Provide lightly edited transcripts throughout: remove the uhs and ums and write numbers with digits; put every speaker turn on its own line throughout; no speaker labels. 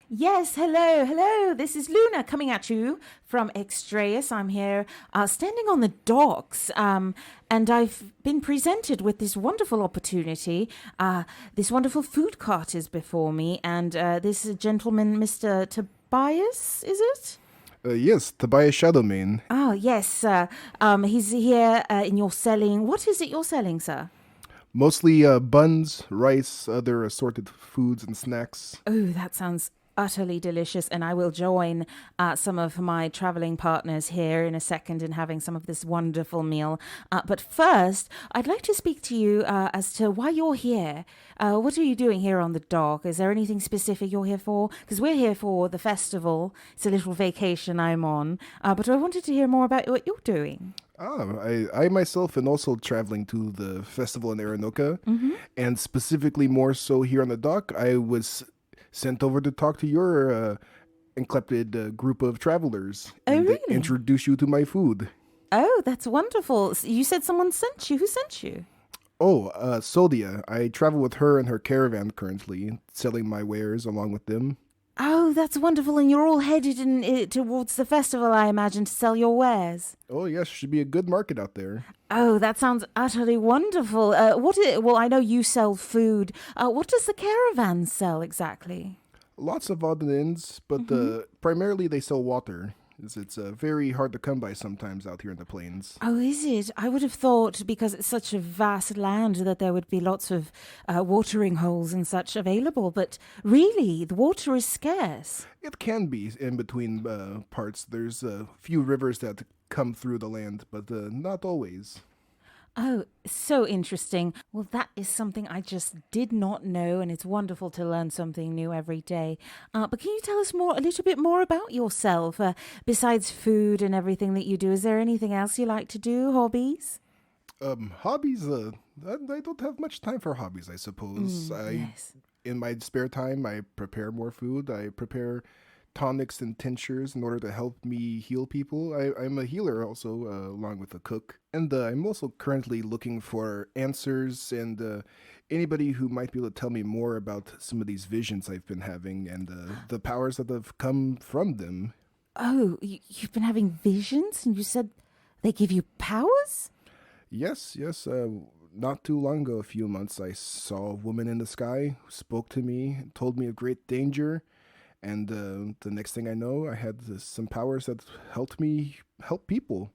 Yes, hello, hello. This is Luna coming at you from Extrayus. I'm here standing on the docks, and I've been presented with this wonderful opportunity. This wonderful food cart is before me, and this gentleman, Mr. Tobias, is it?
Yes, Tobias Shadowmane.
Oh, yes. He's here in your selling. What is it you're selling, sir?
Mostly buns, rice, other assorted foods and snacks.
Oh, that sounds utterly delicious. And I will join some of my traveling partners here in a second in having some of this wonderful meal. But first, I'd like to speak to you as to why you're here. What are you doing here on the dock? Is there anything specific you're here for? Because we're here for the festival. It's a little vacation I'm on. But I wanted to hear more about what you're doing.
I myself am also traveling to the festival in Arnknoka,
Mm-hmm.
and specifically more so here on the dock. I was sent over to talk to your eclectic group of travelers
Oh,
and
really?
introduce you to my food.
Oh, that's wonderful. You said someone sent you. Who sent you?
Oh, Sodia. I travel with her and her caravan currently, selling my wares along with them.
Oh, that's wonderful. And you're all headed towards the festival, I imagine, to sell your wares.
Oh, yes, should be a good market out there.
Oh, that sounds utterly wonderful. Well, I know you sell food. What does the caravan sell exactly?
Lots of odd and ends, but primarily they sell water. It's very hard to come by sometimes out here in the plains.
Oh, is it? I would have thought because it's such a vast land that there would be lots of watering holes and such available. But really, the water is scarce.
It can be in between parts. There's a few rivers that come through the land, but not always.
Oh, so interesting. Well, that is something I just did not know, and it's wonderful to learn something new every day. But can you tell us a little bit more about yourself? Besides food and everything that you do, is there anything else you like to do? Hobbies?
Hobbies. I don't have much time for hobbies. I suppose.
Yes.
In my spare time, I prepare more food. I prepare tonics and tinctures in order to help me heal people. I'm a healer also, along with a cook. And I'm also currently looking for answers and anybody who might be able to tell me more about some of these visions I've been having and the powers that have come from them.
Oh, you've been having visions, and you said they give you powers?
Yes, yes. Not too long ago, a few months, I saw a woman in the sky who spoke to me, told me of great danger, and the next thing I know, I had some powers that helped me help people.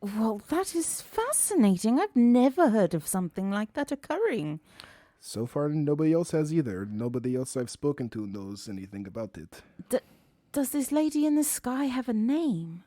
Well, that is fascinating. I've never heard of something like that occurring.
So far, nobody else has either. Nobody else I've spoken to knows anything about it.
D- does this lady in the sky have a name?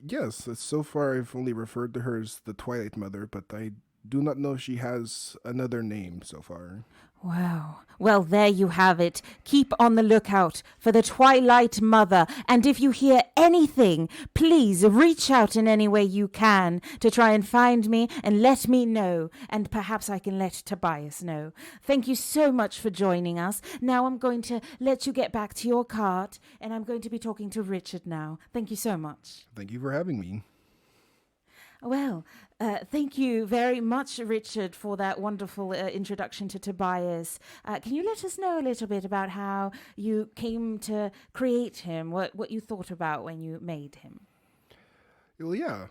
Yes, so far I've only referred to her as the Twilight Mother, but I do not know if she has another name so far.
Wow. Well, there you have it. Keep on the lookout for the Twilight Mother. And if you hear anything, please reach out in any way you can to try and find me and let me know. And perhaps I can let Tobias know. Thank you so much for joining us. Now I'm going to let you get back to your cart, and I'm going to be talking to Richard now. Thank you so much.
Thank you for having me.
Well, thank you very much, Richard, for that wonderful introduction to Tobias. Can you let us know a little bit about how you came to create him, what you thought about when you made him?
Well, yeah.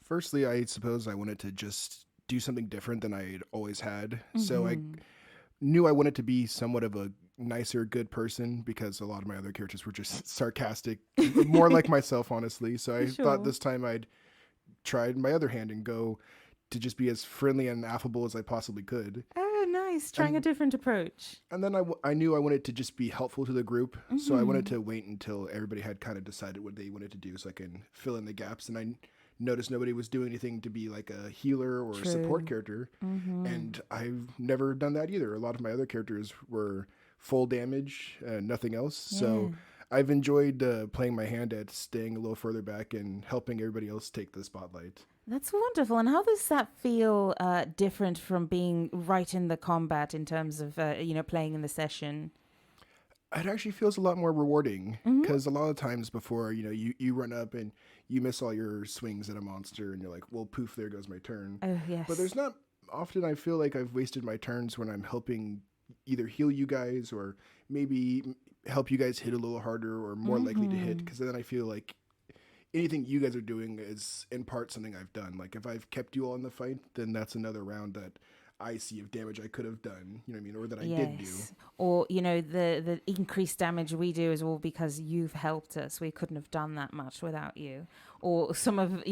Firstly, I suppose I wanted to just do something different than I had always had. So I knew I wanted to be somewhat of a nicer, good person because a lot of my other characters were just sarcastic, more like myself, honestly. So I thought
Sure.
this time I'd tried my other hand and go to just be as friendly and affable as I possibly could.
Oh, nice. Trying a
And
different approach.
and then I knew I wanted to just be helpful to the group, so I wanted to wait until everybody had kind of decided what they wanted to do so I can fill in the gaps. And I noticed nobody was doing anything to be like a healer or a support
True.
character, and I've never done that either. A lot of my other characters were full damage, nothing else.
Yeah.
So I've enjoyed playing my hand at staying a little further back and helping everybody else take the spotlight.
That's wonderful. And how does that feel different from being right in the combat in terms of, playing in the session?
It actually feels a lot more rewarding
Mm-hmm.
because a lot of times before, you run up and you miss all your swings at a monster and you're like, well, poof, there goes my turn.
Oh,
But
yes.
there's not often I feel like I've wasted my turns when I'm helping either heal you guys or maybe help you guys hit a little harder or more likely to hit. Because then I feel like anything you guys are doing is in part something I've done. Like if I've kept you all in the fight, then that's another round that I see of damage I could have done, you know what I mean, or that I did do.
Or, the increased damage we do is all because you've helped us. We couldn't have done that much without you. Or some of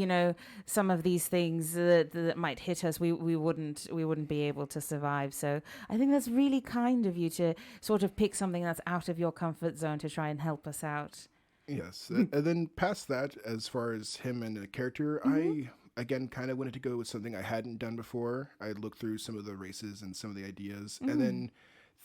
these things that might hit us, we wouldn't be able to survive. So I think that's really kind of you to sort of pick something that's out of your comfort zone to try and help us out.
Yes. And then past that, as far as him and the character, I again kind of wanted to go with something I hadn't done before. I looked through some of the races and some of the ideas, and then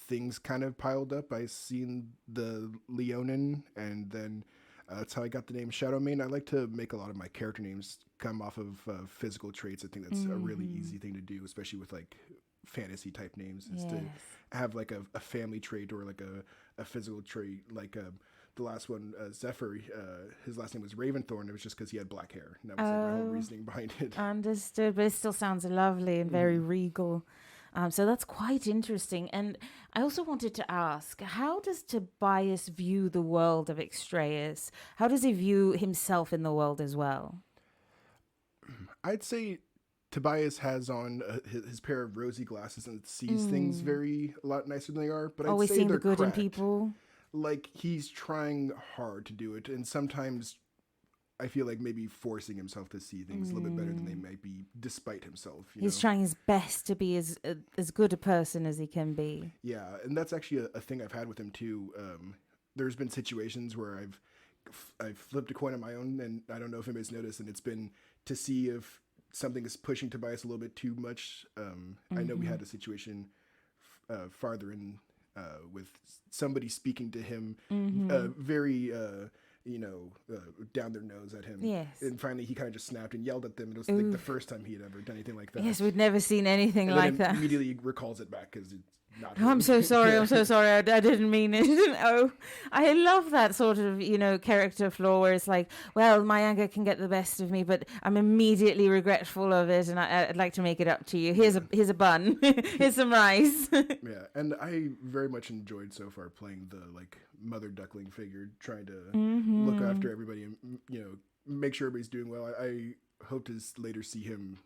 things kind of piled up. I seen the Leonin, and then that's how I got the name Shadowmane. I like to make a lot of my character names come off of physical traits. I think that's a really easy thing to do, especially with like fantasy type names, is to have like a family trait or like a physical trait, like the last one, Zephyr, his last name was Raventhorn. It was just because he had black hair. And that was like my whole reasoning behind it.
Understood, but it still sounds lovely and very regal. So that's quite interesting. And I also wanted to ask, how does Tobias view the world of Extrayus? How does he view himself in the world as well?
I'd say Tobias has on his pair of rosy glasses and sees things a lot nicer than they are. But
Always
I'd say
seeing
they're
the good
cracked.
in people.
Like he's trying hard to do it, and sometimes I feel like maybe forcing himself to see things a little bit better than they might be, despite himself.
He's trying his best to be as good a person as he can be.
Yeah, and that's actually a thing I've had with him too. There's been situations where I've flipped a coin on my own, and I don't know if anybody's noticed, and it's been to see if something is pushing Tobias a little bit too much. I know we had a situation farther in with somebody speaking to him very down their nose at him.
Yes.
And finally he kind of just snapped and yelled at them. It was like the first time he had ever done anything like that.
Yes, we'd never seen anything
and
like
then
that.
Immediately recalls it back because it's not
I'm so sorry. I'm so sorry. I didn't mean it. Oh, I love that sort of, character flaw where it's like, well, my anger can get the best of me, but I'm immediately regretful of it, and I'd like to make it up to you. Here's a bun. Here's some rice.
Yeah, and I very much enjoyed so far playing the like mother duckling figure, trying to look after everybody and make sure everybody's doing well. I hope to later see him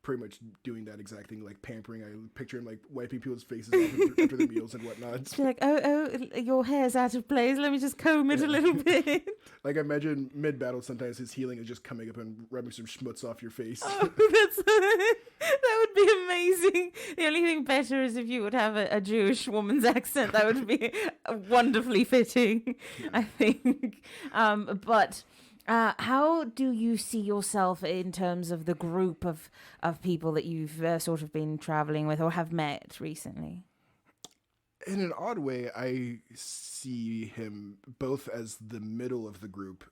pretty much doing that exact thing, like pampering. I picture him like wiping people's faces off after the meals and whatnot.
It's like, oh, your hair's out of place. Let me just comb it a little bit.
Like I imagine mid-battle, sometimes his healing is just coming up and rubbing some schmutz off your face.
Oh, that would be amazing. The only thing better is if you would have a Jewish woman's accent. That would be wonderfully fitting, I think. But how do you see yourself in terms of the group of people that you've sort of been traveling with or have met recently?
In an odd way, I see him both as the middle of the group,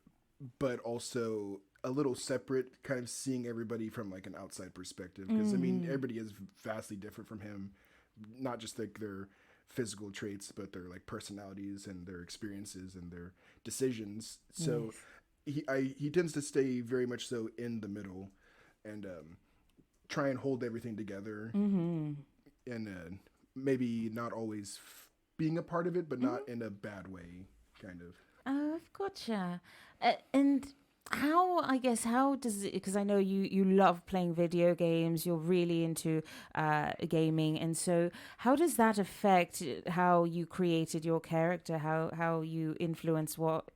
but also a little separate, kind of seeing everybody from like an outside perspective. Because I mean, everybody is vastly different from him, not just like their physical traits, but their like personalities and their experiences and their decisions. So he tends to stay very much so in the middle and try and hold everything together and maybe not always being a part of it, but not in a bad way, kind of.
Oh, I've gotcha. And how does it, because I know you love playing video games, you're really into gaming, and so how does that affect how you created your character, how you influence what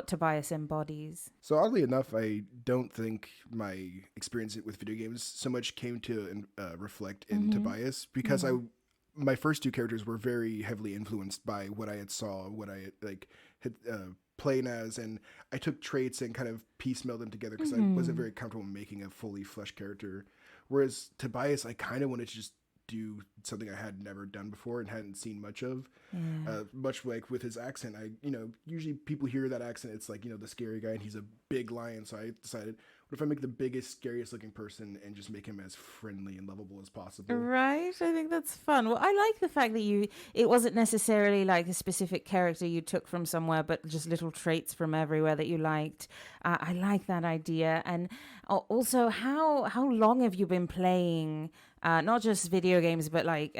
Tobias embodies?
So oddly enough, I don't think my experience with video games so much came to reflect in Tobias, because my first two characters were very heavily influenced by what I saw, what I had playing as, and I took traits and kind of piecemealed them together because I wasn't very comfortable making a fully fleshed character. Whereas Tobias, I kind of wanted to just do something I had never done before and hadn't seen much of. Much like with his accent, usually people hear that accent, it's like, the scary guy, and he's a big lion. So I decided, what if I make the biggest, scariest looking person and just make him as friendly and lovable as possible?
Right. I think that's fun. Well, I like the fact that it wasn't necessarily like a specific character you took from somewhere, but just little traits from everywhere that you liked. I like that idea. And also, how long have you been playing not just video games, but like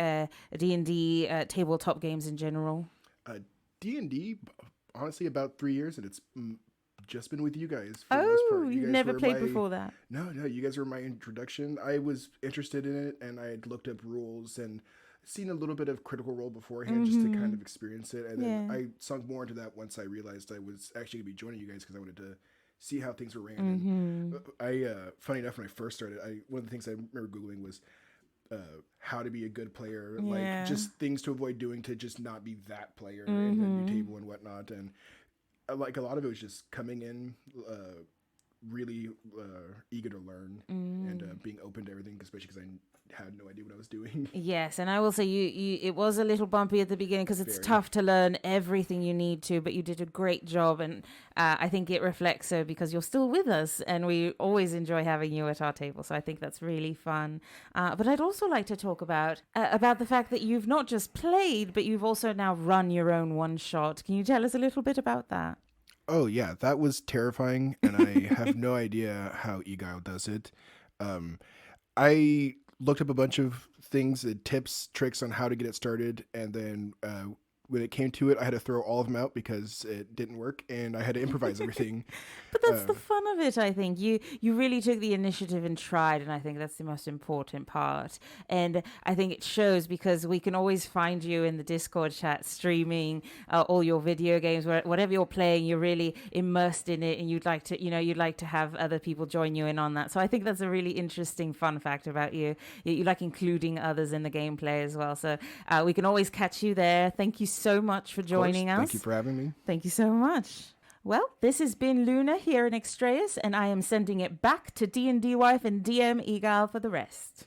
D&D, tabletop games in general?
D&D, honestly, about 3 years, and it's just been with you guys for the most
Oh,
part.
you've never played before that?
No, you guys were my introduction. I was interested in it, and I had looked up rules and seen a little bit of Critical Role beforehand just to kind of experience it. And then I sunk more into that once I realized I was actually going to be joining you guys because I wanted to see how things were ran. And funny enough, when I first started, one of the things I remember Googling was how to be a good player, like just things to avoid doing to just not be that player in the new table and whatnot. And like a lot of it was just coming in really eager to learn and being open to everything, especially because I had no idea what I was doing.
Yes, and I will say you it was a little bumpy at the beginning because it's tough to learn everything you need to, but you did a great job, and I think it reflects so because you're still with us, and we always enjoy having you at our table. So I think that's really fun. But I'd also like to talk about the fact that you've not just played, but you've also now run your own one shot. Can you tell us a little bit about that?
Oh yeah, that was terrifying, and I have no idea how Egile does it. I looked up a bunch of things, tips, tricks on how to get it started, and then when it came to it, I had to throw all of them out because it didn't work, and I had to improvise everything.
But that's the fun of it, I think. You really took the initiative and tried, and I think that's the most important part. And I think it shows because we can always find you in the Discord chat streaming all your video games, whatever you're playing, you're really immersed in it, and you'd like to have other people join you in on that. So I think that's a really interesting fun fact about you. You like including others in the gameplay as well. So we can always catch you there. Thank you so much for joining us.
Thank you for having me.
Thank you so much. Well, this has been Luna here in Extrayus, and I am sending it back to D&D wife and DM Egile for the rest.